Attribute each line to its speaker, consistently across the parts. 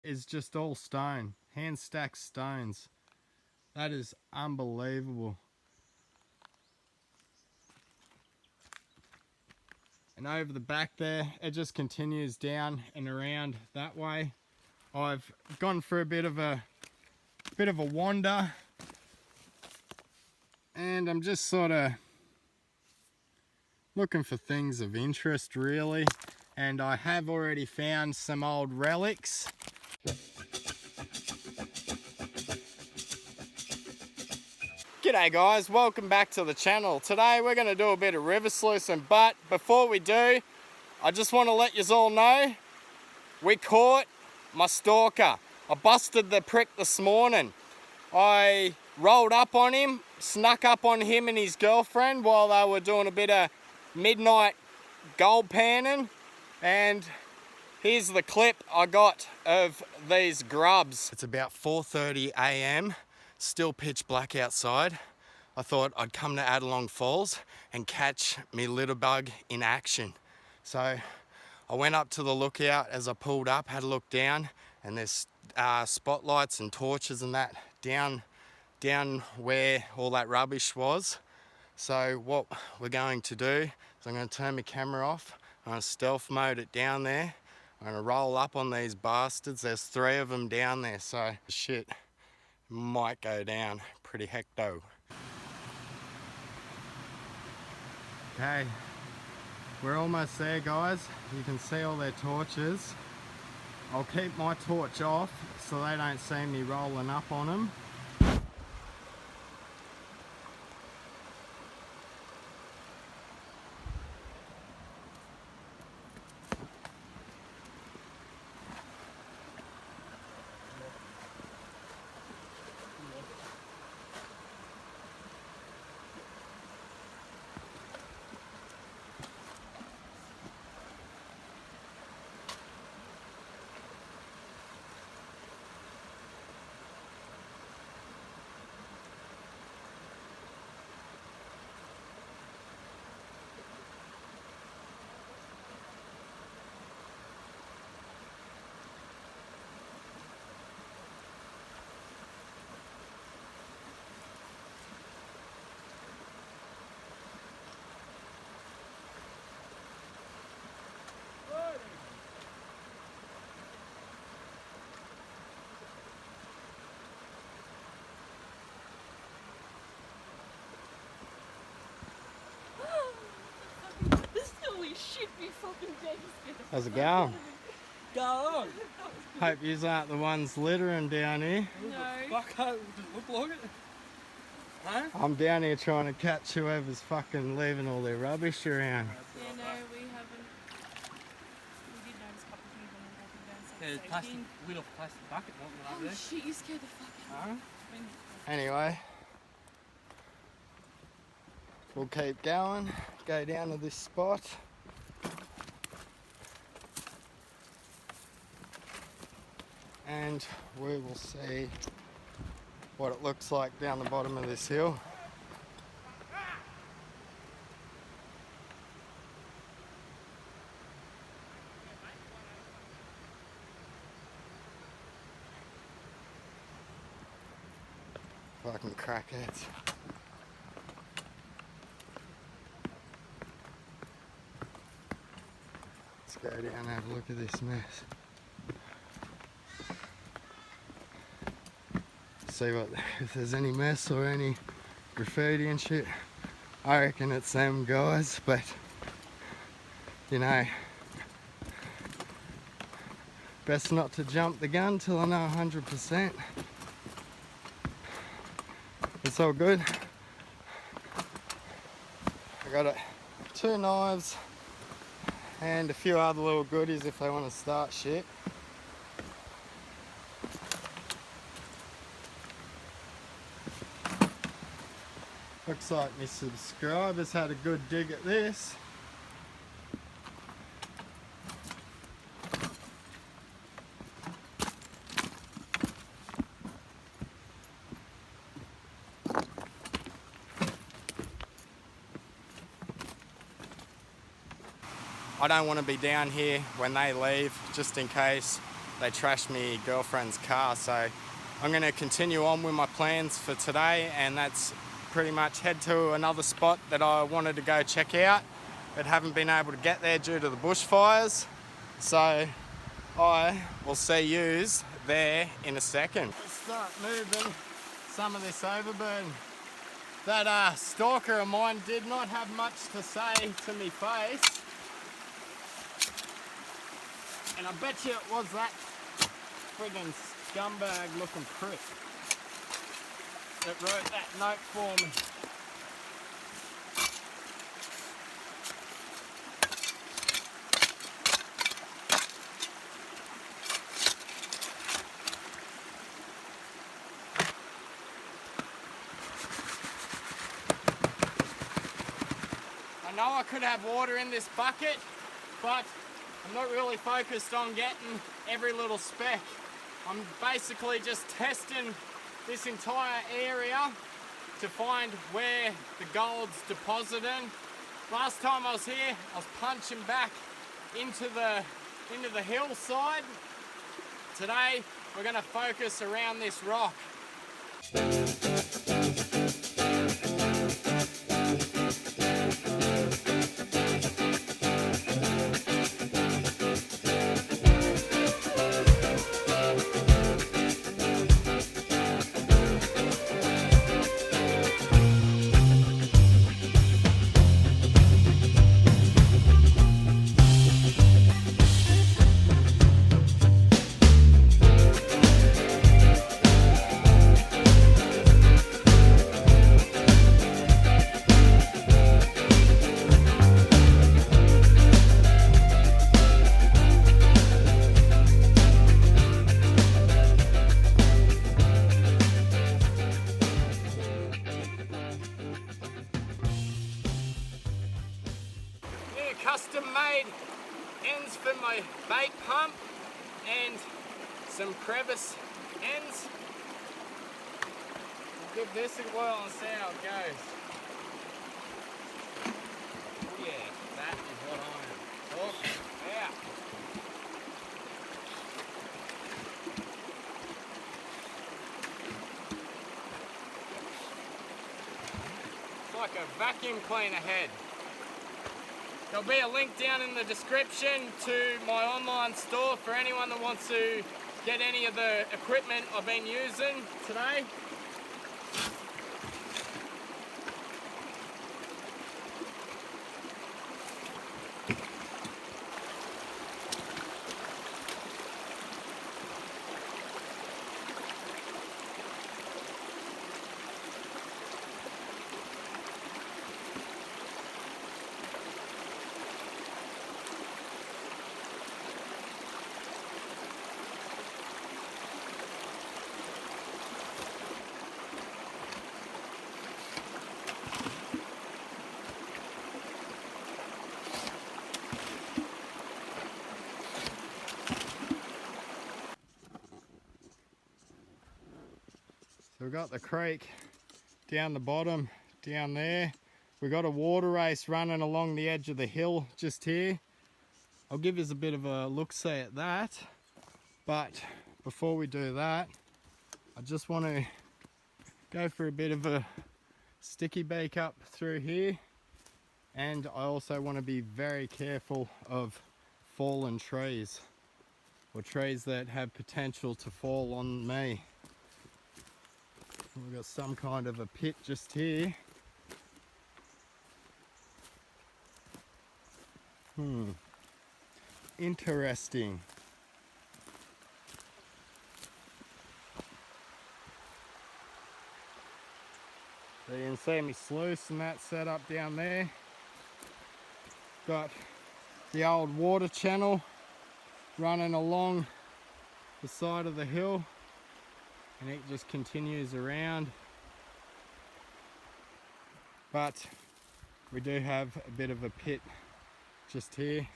Speaker 1: Is just all stone, hand stacked stones. That is unbelievable. And over the back there, it just continues down and around that way. I've gone for a bit of a wander, and I'm just sort of looking for things of interest really. And I have already found some old relics. G'day guys, welcome back to the channel. Today we're going to do a bit of river sluicing, but before we do, I just want to let you all know we caught my stalker. I busted the prick this morning. I rolled up on him, snuck up on him and his girlfriend while they were doing a bit of midnight gold panning, and here's the clip I got of these grubs. It's about 4:30 a.m. Still pitch black outside. I thought I'd come to Adelong Falls and catch me little bug in action. So I went up to the lookout. As I pulled up, had a look down, and there's spotlights and torches and that down where all that rubbish was. So what we're going to do is I'm going to turn my camera off. I'm going to stealth mode it down there. I'm going to roll up on these bastards. There's 3 of them down there, so shit might go down pretty hecto. Okay, we're almost there guys. You can see all their torches. I'll keep my torch off so they don't see me rolling up on them. How's it going?
Speaker 2: Go!
Speaker 1: Hope yous aren't the ones littering down here.
Speaker 2: No. Fuck, does it look like it? Huh?
Speaker 1: I'm down here trying to catch whoever's fucking leaving all their rubbish around.
Speaker 3: Yeah, no, we haven't. We did notice a couple of things when we were walking down.
Speaker 2: Yeah, plastic, little plastic bucket, not over there.
Speaker 3: Oh shit, you scared the fuck out of me.
Speaker 1: Anyway, we'll keep going, go down to this spot. And we will see what it looks like down the bottom of this hill. Fucking crackheads. Let's go down and have a look at this mess. See what, if there's any mess or any graffiti and shit. I reckon it's them guys, but you know, best not to jump the gun till I know 100%. It's all good. I got 2 knives and a few other little goodies if they want to start shit. Looks like my subscribers had a good dig at this. I don't want to be down here when they leave, just in case they trashed me girlfriend's car. So I'm going to continue on with my plans for today, and that's pretty much head to another spot that I wanted to go check out but haven't been able to get there due to the bushfires. So I will see yous there in a second. Let's start moving some of this overburden. That stalker of mine did not have much to say to me face, and I bet you it was that friggin' scumbag looking prick that wrote that note for me. I know I could have water in this bucket, but I'm not really focused on getting every little speck. I'm basically just testing this entire area to find where the gold's depositing. Last time I was here, I was punching back into the hillside. Today, we're gonna focus around this rock. Custom made ends for my bait pump and some crevice ends. We'll give this a whirl and see how it goes. Yeah, that is what I'm talking about. It's like a vacuum cleaner head. There'll be a link down in the description to my online store for anyone that wants to get any of the equipment I've been using today. So we've got the creek down the bottom, down there. We've got a water race running along the edge of the hill just here. I'll give you a bit of a look-see at that. But before we do that, I just want to go for a bit of a sticky beak up through here. And I also want to be very careful of fallen trees, or trees that have potential to fall on me. We've got some kind of a pit just here. Interesting. So you can see me sluice and that set up down there. Got the old water channel running along the side of the hill, and it just continues around. But we do have a bit of a pit just here.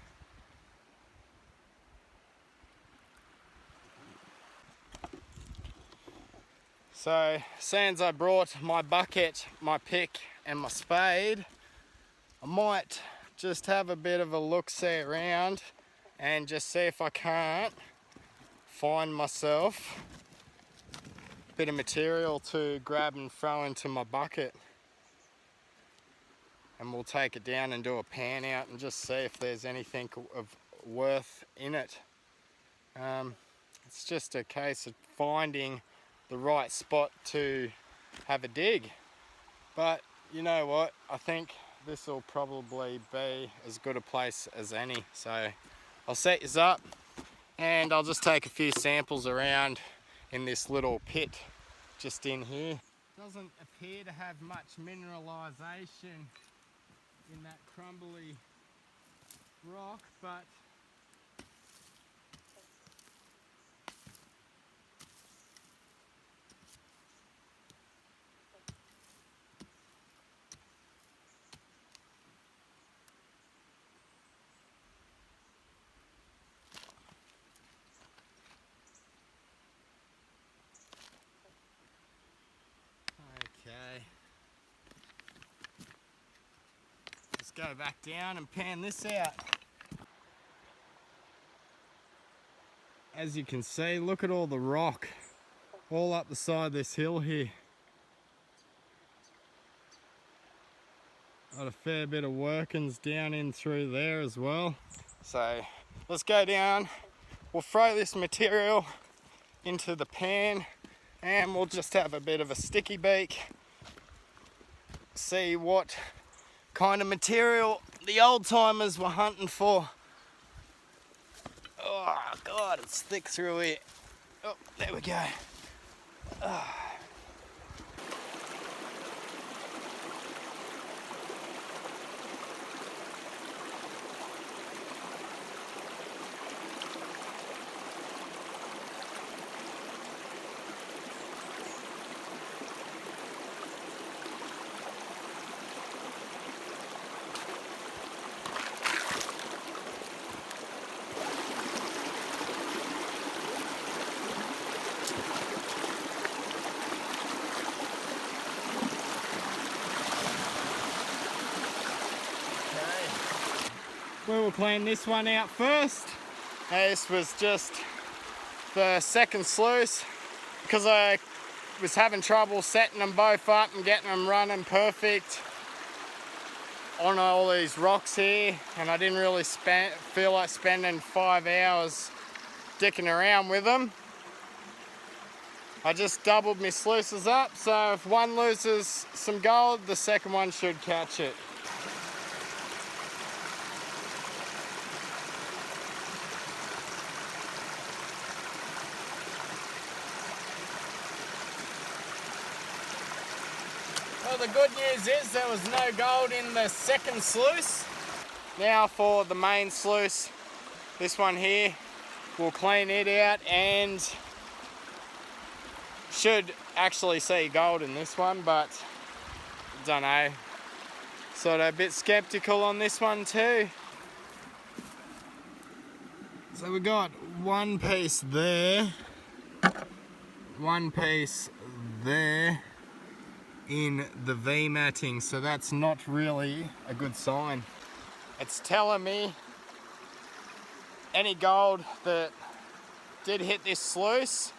Speaker 1: So, since I brought my bucket, my pick and my spade, I might just have a bit of a look-see around and just see if I can't find myself a bit of material to grab and throw into my bucket. And we'll take it down and do a pan out and just see if there's anything of worth in it. It's just a case of finding the right spot to have a dig. But you know what, I think this will probably be as good a place as any. So I'll set this up and I'll just take a few samples around in this little pit just in here. Doesn't appear to have much mineralization in that crumbly rock, but okay. Let's go back down and pan this out. As you can see, look at all the rock all up the side of this hill here. Got a fair bit of workings down in through there as well. So let's go down, we'll throw this material into the pan and we'll just have a bit of a sticky beak, see what kind of material the old timers were hunting for. Oh God, it's thick through here. Oh, there we go. Oh. We will clean this one out first. This was just the second sluice because I was having trouble setting them both up and getting them running perfect on all these rocks here, and I didn't really feel like spending 5 hours dicking around with them. I just doubled my sluices up, so if one loses some gold, the second one should catch it. Well, the good news is there was no gold in the second sluice. Now for the main sluice, this one here, we'll clean it out and should actually see gold in this one, but don't know. Sort of a bit skeptical on this one too. So we got one piece there, one piece there in the V matting, so that's not really a good sign. It's telling me any gold that did hit this sluice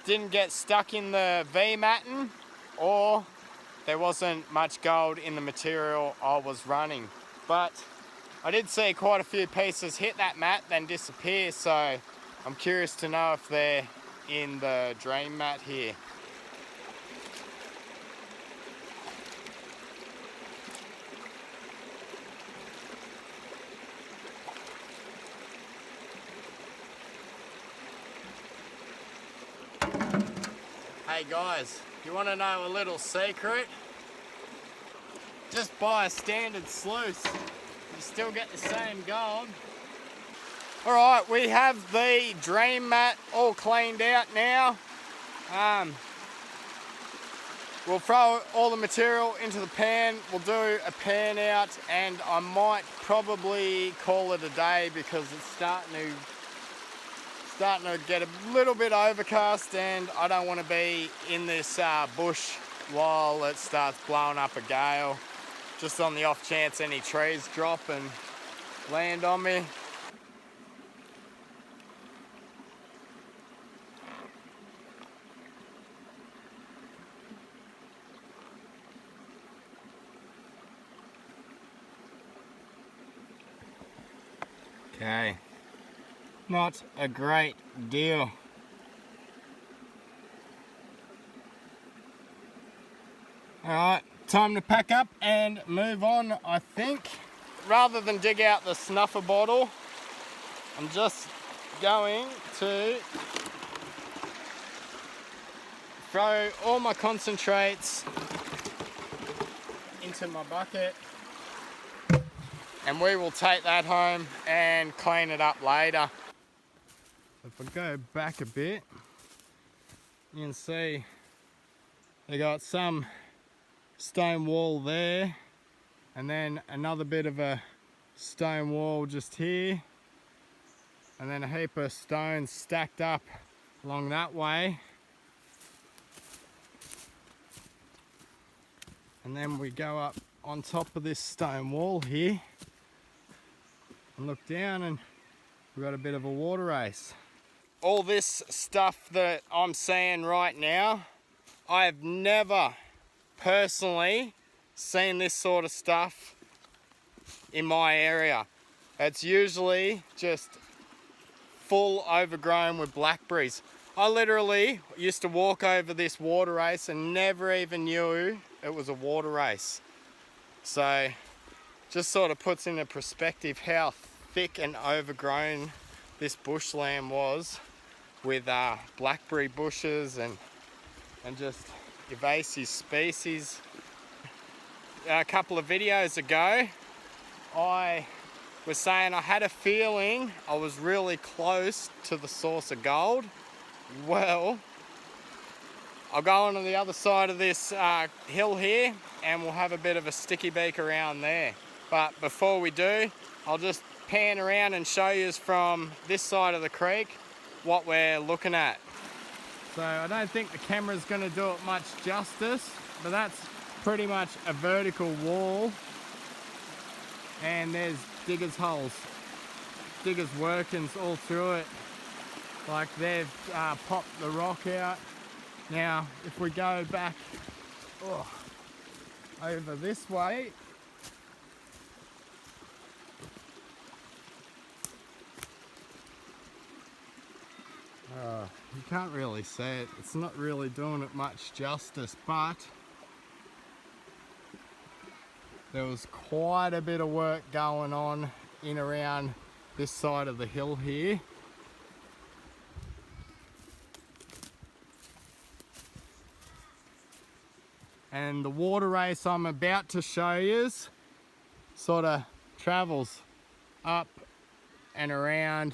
Speaker 1: didn't get stuck in the V matting, or there wasn't much gold in the material I was running. But I did see quite a few pieces hit that mat then disappear, so I'm curious to know if they're in the drain mat here. Hey guys, you want to know a little secret? Just buy a standard sluice. You still get the same gold. Alright, we have the drain mat all cleaned out now. We'll throw all the material into the pan, we'll do a pan out, and I might probably call it a day because it's starting to get a little bit overcast and I don't want to be in this bush while it starts blowing up a gale, just on the off chance any trees drop and land on me. Okay, not a great deal. Alright, time to pack up and move on, I think. Rather than dig out the snuffer bottle, I'm just going to throw all my concentrates into my bucket, and we will take that home and clean it up later. If I go back a bit, you can see they got some stone wall there, and then another bit of a stone wall just here, and then a heap of stones stacked up along that way. And then we go up on top of this stone wall here and look down, and we've got a bit of a water race. All this stuff that I'm seeing right now, I have never personally seen this sort of stuff in my area. It's usually just full overgrown with blackberries. I literally used to walk over this water race and never even knew it was a water race. So just sort of puts into perspective how thick and overgrown this bushland was with blackberry bushes and just invasive species. A couple of videos ago, I was saying I had a feeling I was really close to the source of gold. Well, I'll go on to the other side of this hill here and we'll have a bit of a sticky beak around there. But before we do, I'll just pan around and show you from this side of the creek what we're looking at. So I don't think the camera's going to do it much justice, but that's pretty much a vertical wall, and there's diggers' holes, diggers' workings all through it. Like they've popped the rock out. Now if we go back over this way, you can't really see it. It's not really doing it much justice, but there was quite a bit of work going on in around this side of the hill here. And the water race I'm about to show you sort of travels up and around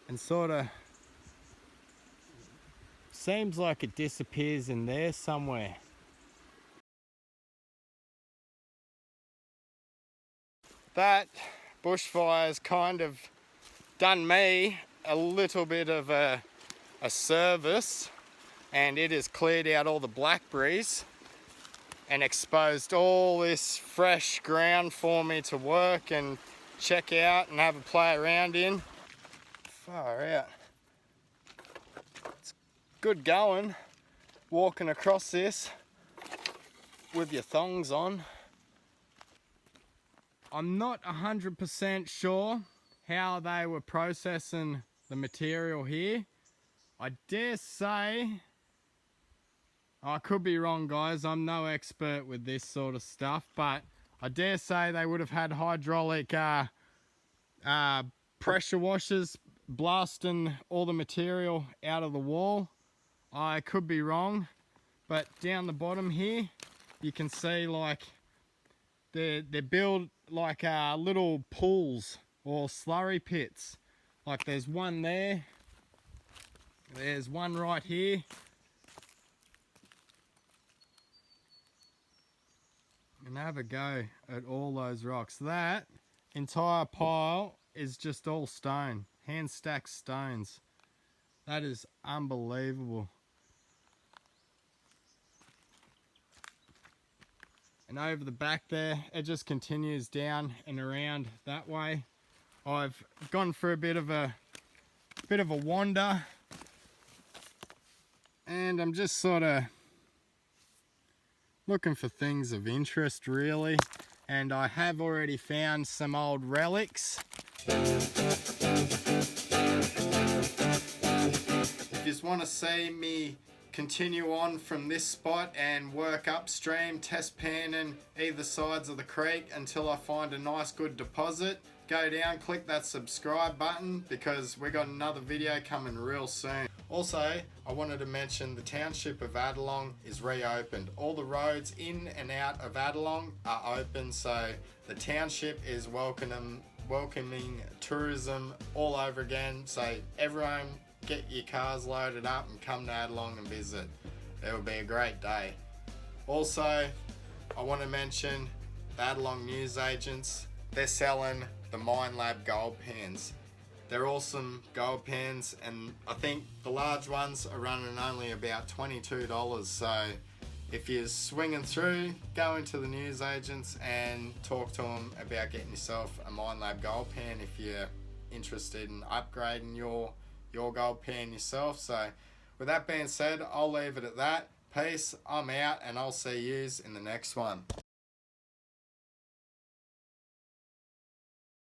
Speaker 1: and sort of seems like it disappears in there somewhere. That bushfire's kind of done me a little bit of a service, and it has cleared out all the blackberries and exposed all this fresh ground for me to work and check out and have a play around in. Far out. It's good going walking across this with your thongs on. I'm not 100% sure how they were processing the material here. I dare say, I could be wrong guys, I'm no expert with this sort of stuff, but I dare say they would have had hydraulic pressure washers blasting all the material out of the wall. I could be wrong, but down the bottom here you can see like they're built like little pools or slurry pits. Like there's one there, there's one right here, and have a go at all those rocks. That entire pile is just all stone, hand stacked stones. That is unbelievable. And over the back there, it just continues down and around that way. I've gone for a bit of a wander, and I'm just sort of looking for things of interest really. And I have already found some old relics If you just want to see me continue on from this spot and work upstream, test panning either sides of the creek until I find a nice good deposit, go down, click that subscribe button because we got another video coming real soon. Also, I wanted to mention the township of Adelong is reopened. All the roads in and out of Adelong are open, so the township is welcoming tourism all over again. So everyone, get your cars loaded up and come to Adelong and visit. It will be a great day. Also, I want to mention the Adelong news agents. They're selling the Mine Lab gold pans. They're awesome gold pans, and I think the large ones are running only about $22. So if you're swinging through, go into the news agents and talk to them about getting yourself a Mine Lab gold pan if you're interested in upgrading your gold pan yourself. So with that being said, I'll leave it at that. Peace, I'm out, and I'll see yous in the next one.